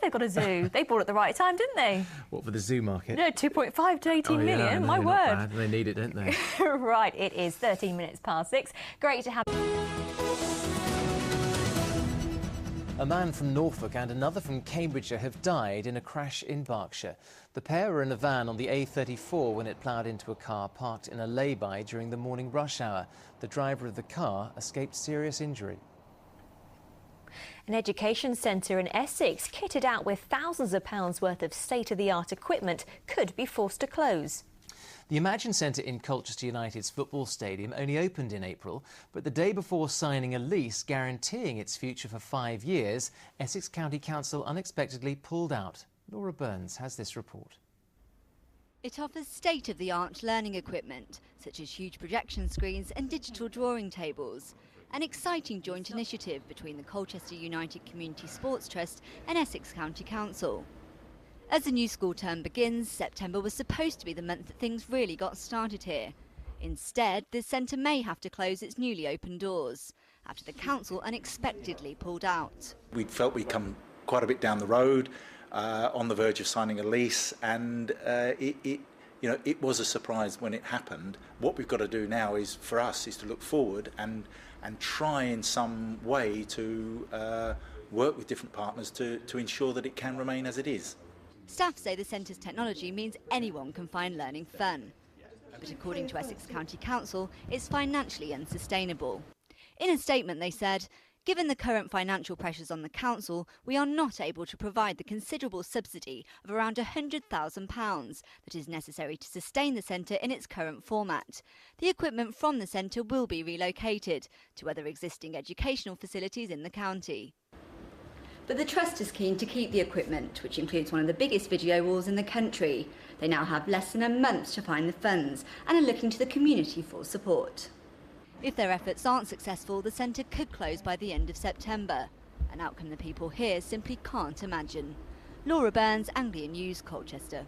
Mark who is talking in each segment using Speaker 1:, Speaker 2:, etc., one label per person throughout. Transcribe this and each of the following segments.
Speaker 1: they've got a zoo. They bought it at the right time, didn't they?
Speaker 2: What, for the zoo market?
Speaker 1: No, 2.5 to 18 million, my word.
Speaker 2: Not bad. They need it, don't they?
Speaker 1: Right, it is 13 minutes past 6. Great to have...
Speaker 2: A man from Norfolk and another from Cambridgeshire have died in a crash in Berkshire. The pair were in a van on the A34 when it ploughed into a car parked in a lay-by during the morning rush hour. The driver of the car escaped serious injury.
Speaker 1: An education centre in Essex, kitted out with thousands of pounds worth of state-of-the-art equipment, could be forced to close.
Speaker 2: The Imagine Centre in Colchester United's football stadium only opened in April, but the day before signing a lease guaranteeing its future for 5 years, Essex County Council unexpectedly pulled out. Laura Burns has this report.
Speaker 3: It offers state-of-the-art learning equipment, such as huge projection screens and digital drawing tables. An exciting joint initiative between the Colchester United Community Sports Trust and Essex County Council. As the new school term begins, September was supposed to be the month that things really got started here. Instead, the centre may have to close its newly opened doors after the council unexpectedly pulled out.
Speaker 4: We felt we'd come quite a bit down the road, on the verge of signing a lease, and it was a surprise when it happened. What we've got to do now is, for us, is to look forward and try in some way to work with different partners to ensure that it can remain as it is.
Speaker 3: Staff say the centre's technology means anyone can find learning fun. But according to Essex County Council, it's financially unsustainable. In a statement they said, "Given the current financial pressures on the council, we are not able to provide the considerable subsidy of around £100,000 that is necessary to sustain the centre in its current format. The equipment from the centre will be relocated to other existing educational facilities in the county." But the Trust is keen to keep the equipment, which includes one of the biggest video walls in the country. They now have less than a month to find the funds and are looking to the community for support. If their efforts aren't successful, the centre could close by the end of September, an outcome the people here simply can't imagine. Laura Burns, Anglia News, Colchester.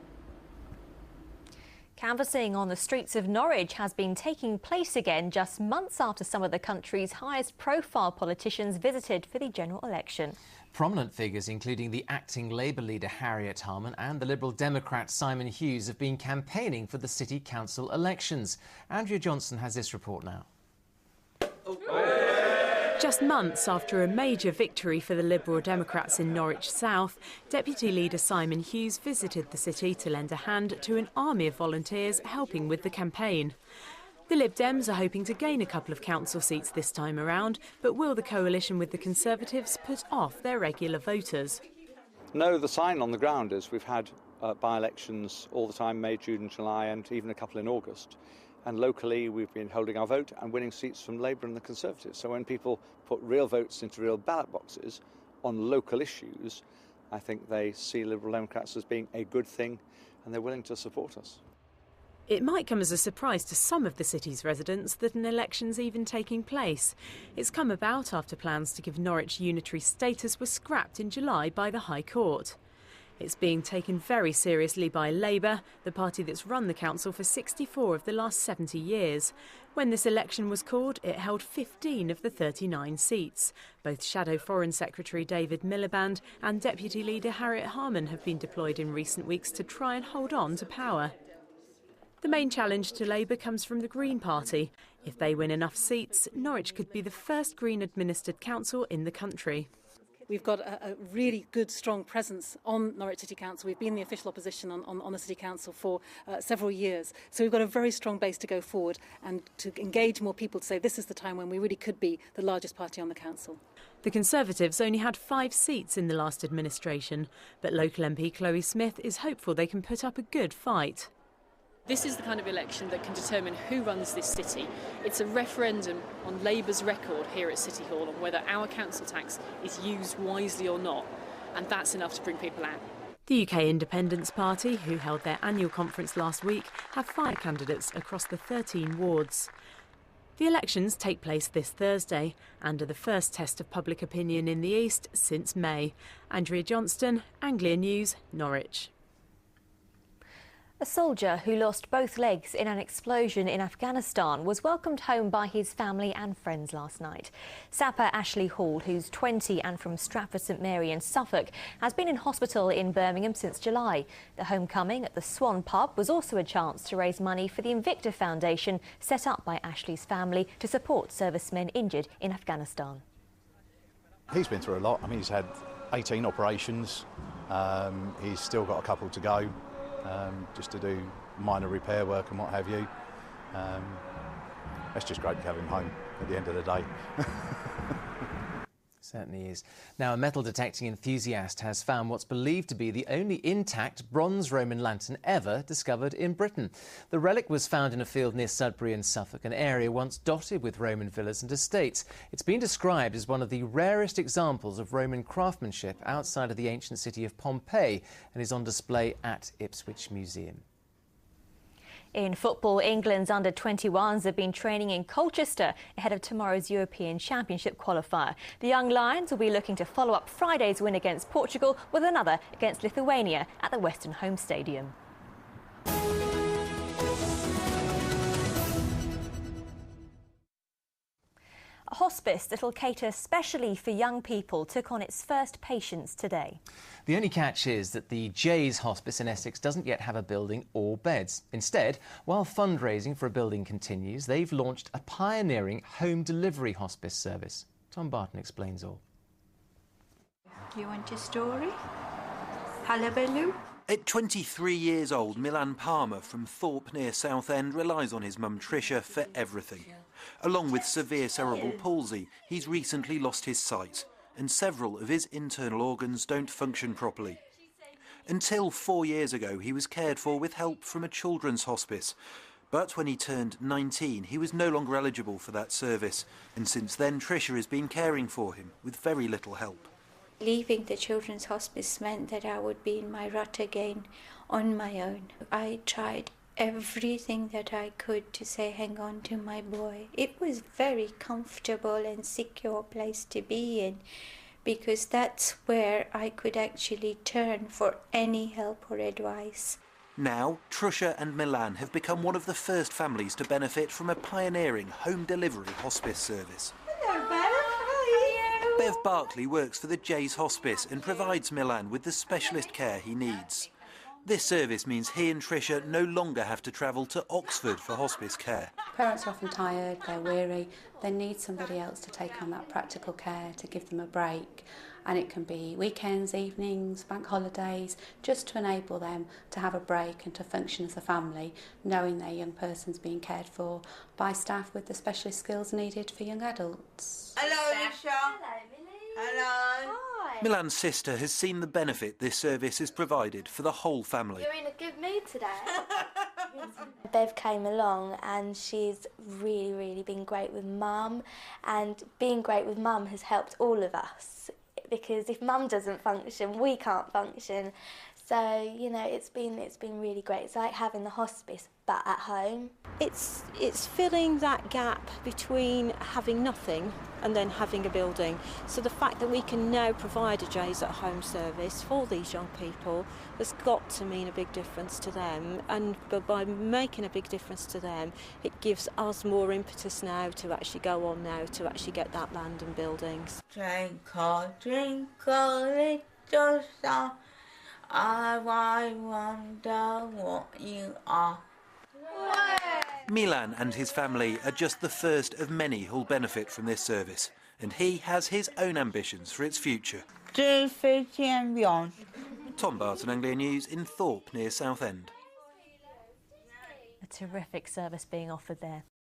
Speaker 1: Canvassing on the streets of Norwich has been taking place again just months after some of the country's highest profile politicians visited for the general election.
Speaker 2: Prominent figures, including the acting Labour leader Harriet Harman and the Liberal Democrat Simon Hughes, have been campaigning for the City Council elections. Andrea Johnson has this report now.
Speaker 5: Just months after a major victory for the Liberal Democrats in Norwich South, Deputy Leader Simon Hughes visited the city to lend a hand to an army of volunteers helping with the campaign. The Lib Dems are hoping to gain a couple of council seats this time around, but will the coalition with the Conservatives put off their regular voters?
Speaker 6: No, the sign on the ground is we've had by-elections all the time, May, June and July, and even a couple in August. And locally we've been holding our vote and winning seats from Labour and the Conservatives. So when people put real votes into real ballot boxes on local issues, I think they see Liberal Democrats as being a good thing and they're willing to support us.
Speaker 5: It might come as a surprise to some of the city's residents that an election's even taking place. It's come about after plans to give Norwich unitary status were scrapped in July by the High Court. It's being taken very seriously by Labour, the party that's run the council for 64 of the last 70 years. When this election was called, it held 15 of the 39 seats. Both Shadow Foreign Secretary David Miliband and Deputy Leader Harriet Harman have been deployed in recent weeks to try and hold on to power. The main challenge to Labour comes from the Green Party. If they win enough seats, Norwich could be the first Green-administered council in the country.
Speaker 7: We've got a really good, strong presence on Norwich City Council. We've been the official opposition on the City Council for several years. So we've got a very strong base to go forward and to engage more people to say this is the time when we really could be the largest party on the council.
Speaker 5: The Conservatives only had 5 seats in the last administration, but local MP Chloe Smith is hopeful they can put up a good fight.
Speaker 8: This is the kind of election that can determine who runs this city. It's a referendum on Labour's record here at City Hall on whether our council tax is used wisely or not, and that's enough to bring people out.
Speaker 5: The UK Independence Party, who held their annual conference last week, have 5 candidates across the 13 wards. The elections take place this Thursday and are the first test of public opinion in the East since May. Andrea Johnston, Anglia News, Norwich.
Speaker 1: A soldier who lost both legs in an explosion in Afghanistan was welcomed home by his family and friends last night. Sapper Ashley Hall, who's 20 and from Stratford St Mary in Suffolk, has been in hospital in Birmingham since July. The homecoming at the Swan pub was also a chance to raise money for the Invicta Foundation, set up by Ashley's family to support servicemen injured in Afghanistan.
Speaker 9: He's been through a lot. I mean, he's had 18 operations. He's still got a couple to go. Just to do minor repair work and what have you. It's just great to have him home at the end of the day.
Speaker 2: Certainly is. Now, a metal detecting enthusiast has found what's believed to be the only intact bronze Roman lantern ever discovered in Britain. The relic was found in a field near Sudbury in Suffolk, an area once dotted with Roman villas and estates. It's been described as one of the rarest examples of Roman craftsmanship outside of the ancient city of Pompeii and is on display at Ipswich Museum.
Speaker 1: In football, England's under-21s have been training in Colchester ahead of tomorrow's European Championship qualifier. The young Lions will be looking to follow up Friday's win against Portugal with another against Lithuania at the Western Home Stadium. A hospice that'll cater specially for young people took on its first patients today.
Speaker 2: The only catch is that the Jay's Hospice in Essex doesn't yet have a building or beds. Instead, while fundraising for a building continues, they've launched a pioneering home delivery hospice service. Tom Barton explains all.
Speaker 10: You want a story? Hullabaloo?
Speaker 11: At 23 years old, Milan Palmer from Thorpe near Southend relies on his mum Tricia for everything. Along with severe cerebral palsy, he's recently lost his sight, and several of his internal organs don't function properly. Until 4 years ago, he was cared for with help from a children's hospice. But when he turned 19, he was no longer eligible for that service, and since then Tricia has been caring for him with very little help.
Speaker 10: Leaving the children's hospice meant that I would be in my rut again on my own. I tried everything that I could to say hang on to my boy. It was very comfortable and secure place to be in because that's where I could actually turn for any help or advice.
Speaker 11: Now, Tricia and Milan have become one of the first families to benefit from a pioneering home delivery hospice service.
Speaker 10: Hello, Bev. How are you?
Speaker 11: Bev Barkley works for the Jay's Hospice and provides Milan with the specialist care he needs. This service means he and Tricia no longer have to travel to Oxford for hospice care.
Speaker 12: Parents are often tired, they're weary, they need somebody else to take on that practical care, to give them a break. And it can be weekends, evenings, bank holidays, just to enable them to have a break and to function as a family, knowing their young person's being cared for by staff with the specialist skills needed for young adults.
Speaker 10: Hello, Alicia. Hello, Millie. Hello.
Speaker 12: Hi.
Speaker 11: Milan's sister has seen the benefit this service has provided for the whole family.
Speaker 13: You're in a good mood today. Bev came along and she's really been great with Mum, and being great with Mum has helped all of us because if Mum doesn't function, we can't function. So, you know, it's been really great. It's like having the hospice but at home.
Speaker 14: It's filling that gap between having nothing and then having a building. So the fact that we can now provide a Jay's at home service for these young people has got to mean a big difference to them, and by making a big difference to them, it gives us more impetus now to actually go on now to actually get that land and buildings.
Speaker 10: Twinkle, twinkle, little star, I wonder what you are.
Speaker 11: Milan and his family are just the first of many who'll benefit from this service, and he has his own ambitions for its future.
Speaker 10: 250 and beyond.
Speaker 11: Tom Barton, Anglia News in Thorpe near Southend.
Speaker 1: A terrific service being offered there.